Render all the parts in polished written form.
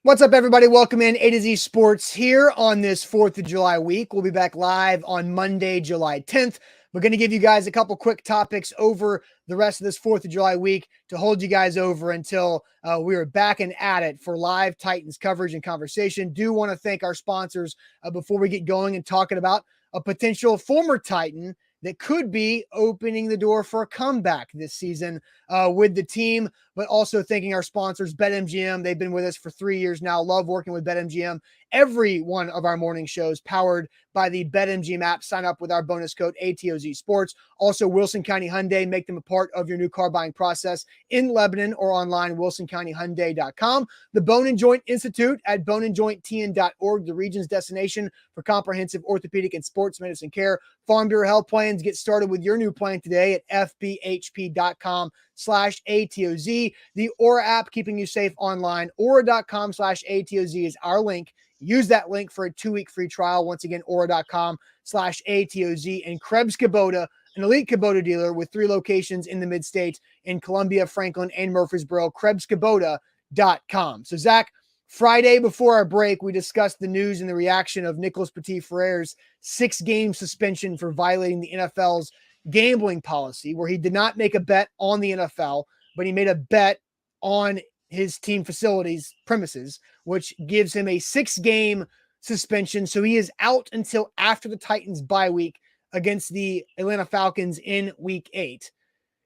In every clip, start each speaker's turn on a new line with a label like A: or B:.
A: What's up, everybody? Welcome in A to Z Sports here on this 4th of July week. We'll be back live on Monday, July 10th. We're going to give you guys a couple quick topics over the rest of this 4th of July week to hold you guys over until we are back and at it for live Titans coverage and conversation. Do want to thank our sponsors before we get going and talking about a potential former Titan that could be opening the door for a comeback this season with the team, but also thanking our sponsors, BetMGM. They've been with us for 3 years now. Love working with BetMGM. Every one of our morning shows powered by the BetMGM app. Sign up with our bonus code ATOZ Sports. Also, Wilson County Hyundai. Make them a part of your new car buying process in Lebanon or online, wilsoncountyhyundai.com. The Bone and Joint Institute at boneandjointtn.org, the region's destination for comprehensive orthopedic and sports medicine care. Farm Bureau Health Plans. Get started with your new plan today at fbhp.com/ATOZ. The Aura app, keeping you safe online. Aura.com/ATOZ is our link. Use that link for a 2-week free trial. Once again, aura.com/ATOZ. And Krebs Kubota, an elite Kubota dealer with 3 locations in the mid-state in Columbia, Franklin, and Murfreesboro. KrebsKubota.com. So, Zach, Friday before our break, we discussed the news and the reaction of Nicholas Petit-Frere's 6-game suspension for violating the NFL's gambling policy, where he did not make a bet on the NFL, but he made a bet on his team facilities premises, which gives him a 6-game suspension. So he is out until after the Titans bye week against the Atlanta Falcons in week 8.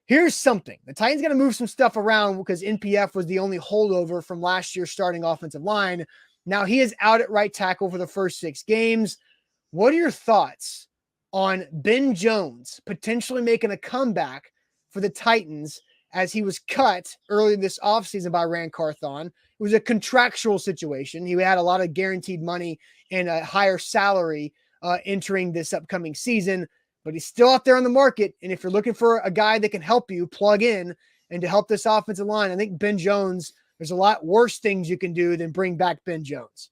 A: Here's something. The Titans got to move some stuff around because NPF was the only holdover from last year's starting offensive line. Now he is out at right tackle for the first 6 games. What are your thoughts on Ben Jones potentially making a comeback for the Titans as he was cut early this offseason by Rand Carthon? It was a contractual situation. He had a lot of guaranteed money and a higher salary entering this upcoming season, but he's still out there on the market. And if you're looking for a guy that can help you plug in and to help this offensive line, I think Ben Jones, there's a lot worse things you can do than bring back Ben Jones.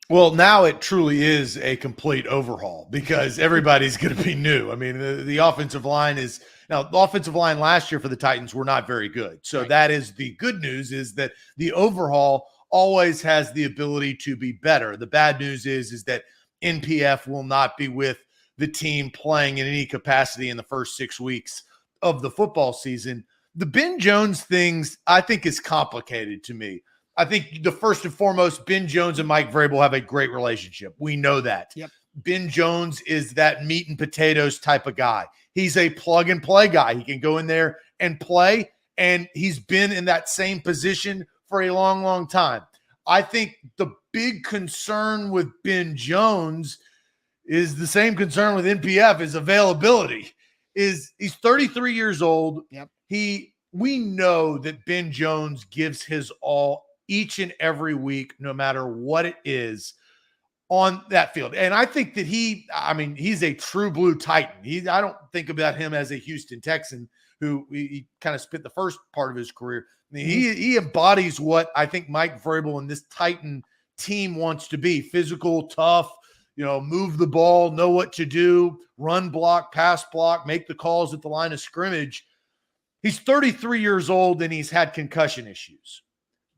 B: Well, now it truly is a complete overhaul because everybody's going to be new. I mean, the offensive line is now the offensive line last year for the Titans were not very good. So that is the good news, is that the overhaul always has the ability to be better. The bad news is that NPF will not be with the team playing in any capacity in the first 6 weeks of the football season. The Ben Jones things, I think, is complicated to me. I think the first and foremost, Ben Jones and Mike Vrabel have a great relationship. We know that.
A: Yep.
B: Ben Jones is that meat and potatoes type of guy. He's a plug and play guy. He can go in there and play, and he's been in that same position for a long, long time. I think the big concern with Ben Jones is the same concern with NPF, is availability. He's 33 years old.
A: Yep.
B: We know that Ben Jones gives his all each and every week, no matter what it is on that field. And I think that he's a true blue Titan. I don't think about him as a Houston Texan who he kind of spent the first part of his career. I mean, he embodies what I think Mike Vrabel and this Titan team wants to be: physical, tough, move the ball, know what to do, run block, pass block, make the calls at the line of scrimmage. He's 33 years old and he's had concussion issues.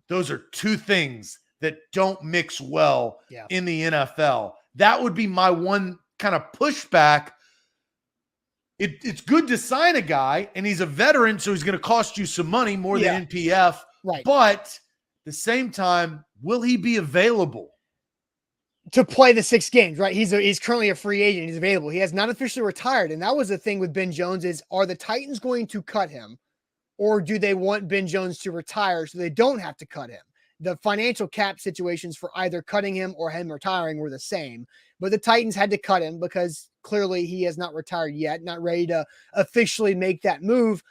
B: Those are 2 things that don't mix well in the NFL. That would be my one kind of pushback. It's good to sign a guy, and he's a veteran, so he's going to cost you some money more than NPF.
A: Right.
B: But at the same time, will he be available
A: to play the 6 games, right? He's currently a free agent. He's available. He has not officially retired. And that was the thing with Ben Jones is, are the Titans going to cut him, or do they want Ben Jones to retire so they don't have to cut him? The financial cap situations for either cutting him or him retiring were the same, but the Titans had to cut him because clearly he has not retired yet, not ready to officially make that move.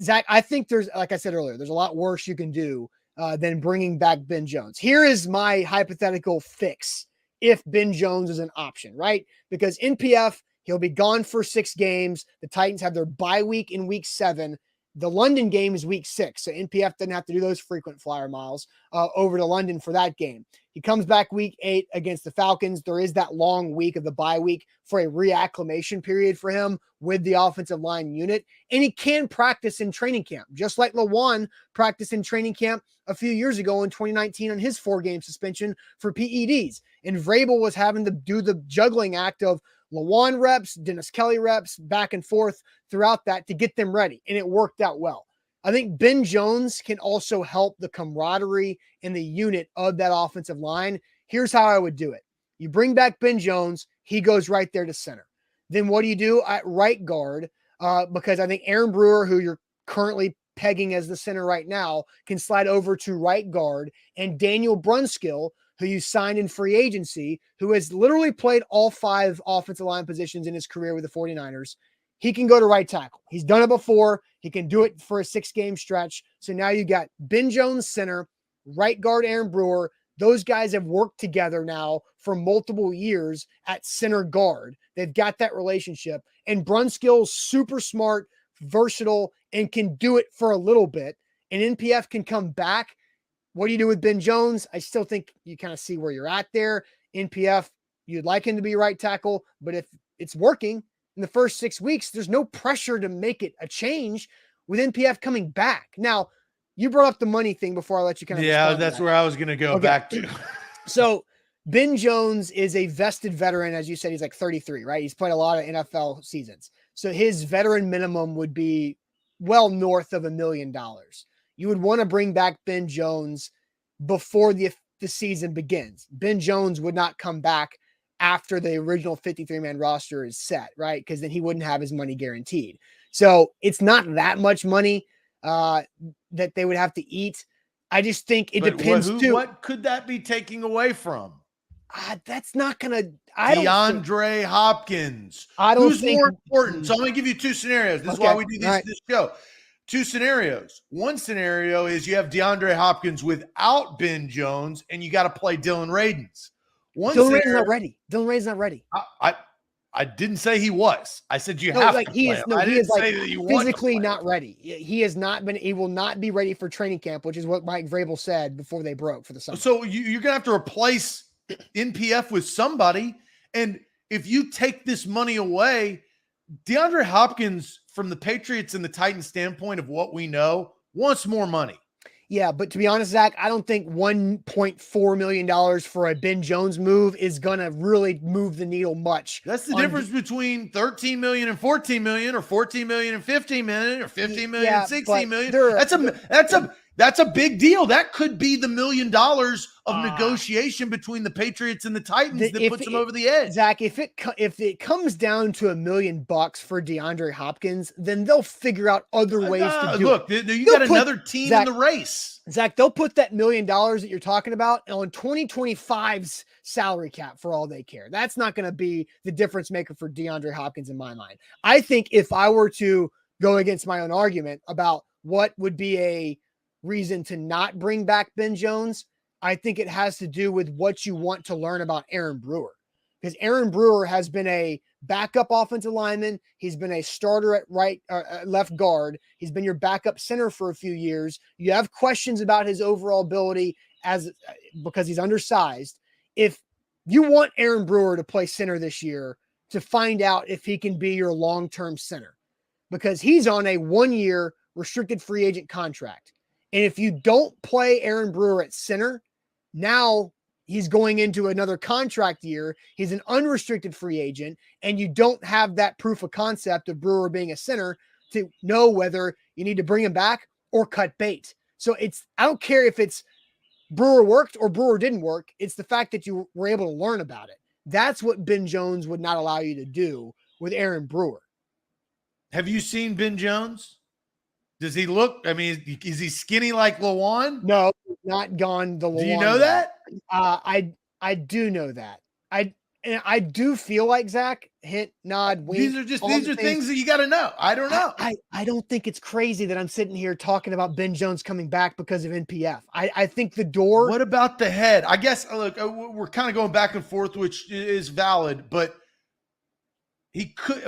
A: Zach, I think like I said earlier, there's a lot worse you can do than bringing back Ben Jones. Here is my hypothetical fix if Ben Jones is an option, right? Because NPF, he'll be gone for 6 games. The Titans have their bye week in week 7. The London game is week 6, so NPF doesn't have to do those frequent flyer miles over to London for that game. He comes back week 8 against the Falcons. There is that long week of the bye week for a reacclimation period for him with the offensive line unit, and he can practice in training camp, just like Lawan practiced in training camp a few years ago in 2019 on his 4-game suspension for PEDs. And Vrabel was having to do the juggling act of Lawan reps, Dennis Kelly reps, back and forth throughout that to get them ready, and it worked out well. I think Ben Jones can also help the camaraderie and the unit of that offensive line. Here's how I would do it. You bring back Ben Jones, he goes right there to center. Then what do you do at right guard? Because I think Aaron Brewer, who you're currently pegging as the center right now, can slide over to right guard, and Daniel Brunskill, who you signed in free agency, who has literally played all 5 offensive line positions in his career with the 49ers, he can go to right tackle. He's done it before. He can do it for a 6-game stretch. So now you got Ben Jones center, right guard Aaron Brewer. Those guys have worked together now for multiple years at center guard. They've got that relationship. And Brunskill's super smart, versatile, and can do it for a little bit. And NPF can come back. What do you do with Ben Jones? I still think you kind of see where you're at there. NPF, you'd like him to be right tackle, but if it's working in the first 6 weeks, there's no pressure to make it a change with NPF coming back. Now, you brought up the money thing before I let you kind of
B: that's where I was going to go back to.
A: So Ben Jones is a vested veteran. As you said, he's like 33, right? He's played a lot of NFL seasons. So his veteran minimum would be well north of $1 million. You would want to bring back Ben Jones before the season begins. Ben Jones would not come back after the original 53-man roster is set, right? Because then he wouldn't have his money guaranteed. So it's not that much money that they would have to eat. I just think it depends too.
B: What could that be taking away from?
A: That's not going to.
B: DeAndre Hopkins. Who's more important? So I'm going to give you 2 scenarios. This is why we do this show. 2 scenarios. One scenario is you have DeAndre Hopkins without Ben Jones, and you got to play Dylan Radins.
A: Dylan Radins not ready. Dylan Radins not ready.
B: I didn't say he was. I said you have to play him.
A: He is like physically not ready. He has not been. He will not be ready for training camp, which is what Mike Vrabel said before they broke for the summer.
B: So you're gonna have to replace NPF with somebody, and if you take this money away, DeAndre Hopkins, from the Patriots and the Titans standpoint of what we know, wants more money.
A: Yeah, but to be honest, Zach, I don't think $1.4 million for a Ben Jones move is going to really move the needle much.
B: That's the difference between $13 million and $14 million, or $14 million and $15 million, or $15 million and $16 million. That's a big deal. That could be the $1 million of negotiation between the Patriots and the Titans that puts them over the edge.
A: Zach, if it comes down to $1 million for DeAndre Hopkins, then they'll figure out other ways to do it.
B: Look, you got another team in the race.
A: Zach, they'll put that $1 million that you're talking about on 2025's salary cap for all they care. That's not going to be the difference maker for DeAndre Hopkins in my mind. I think if I were to go against my own argument about what would be a reason to not bring back Ben Jones, I think it has to do with what you want to learn about Aaron Brewer, because Aaron Brewer has been a backup offensive lineman. He's been a starter at left guard. He's been your backup center for a few years. You have questions about his overall ability because he's undersized. If you want Aaron Brewer to play center this year, to find out if he can be your long-term center, because he's on a 1-year restricted free agent contract. And if you don't play Aaron Brewer at center, now he's going into another contract year. He's an unrestricted free agent, and you don't have that proof of concept of Brewer being a center to know whether you need to bring him back or cut bait. So I don't care if it's Brewer worked or Brewer didn't work. It's the fact that you were able to learn about it. That's what Ben Jones would not allow you to do with Aaron Brewer.
B: Have you seen Ben Jones? Does he look, is he skinny like Lawan?
A: No, he's not gone the Lawan.
B: Do you know that?
A: I do know that. I do feel like, Zach, hint, nod, wink.
B: These are things that you got to know. I don't know.
A: I don't think it's crazy that I'm sitting here talking about Ben Jones coming back because of NPF. I think the door.
B: What about the head? I guess, look, we're kind of going back and forth, which is valid, but he could,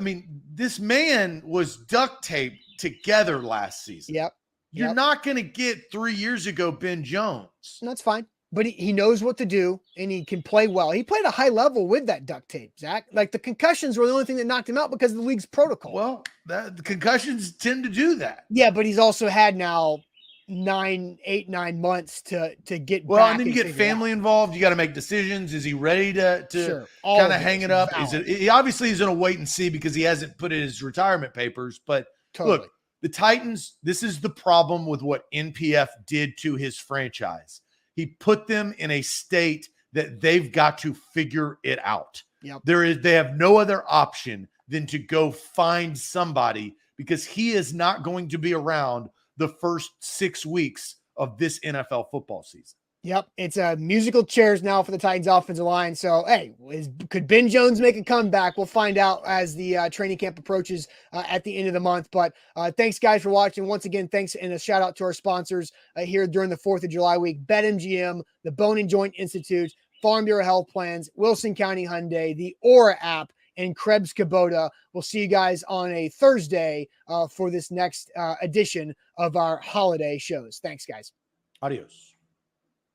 B: this man was duct taped together last season.
A: Yep.
B: You're not going to get 3 years ago Ben Jones.
A: And that's fine. But he knows what to do, and he can play well. He played a high level with that duct tape, Zach. Like, the concussions were the only thing that knocked him out because of the league's protocol.
B: Well, the concussions tend to do that.
A: Yeah, but he's also had now 9 months to get
B: well,
A: back.
B: And then you get family involved. You got to make decisions. Is he ready to
A: Sure.
B: kind of hang it up? He obviously is going to wait and see because he hasn't put in his retirement papers. But look, the Titans, this is the problem with what NPF did to his franchise. He put them in a state that they've got to figure it out.
A: Yep.
B: They have no other option than to go find somebody because he is not going to be around the first 6 weeks of this NFL football season.
A: Yep. It's musical chairs now for the Titans offensive line. So, hey, could Ben Jones make a comeback? We'll find out as the training camp approaches at the end of the month. But thanks, guys, for watching. Once again, thanks and a shout out to our sponsors here during the 4th of July week. BetMGM, the Bone and Joint Institute, Farm Bureau Health Plans, Wilson County Hyundai, the Aura app, and Krebs Kubota. We'll see you guys on a Thursday for this next edition of our holiday shows. Thanks, guys.
B: Adios.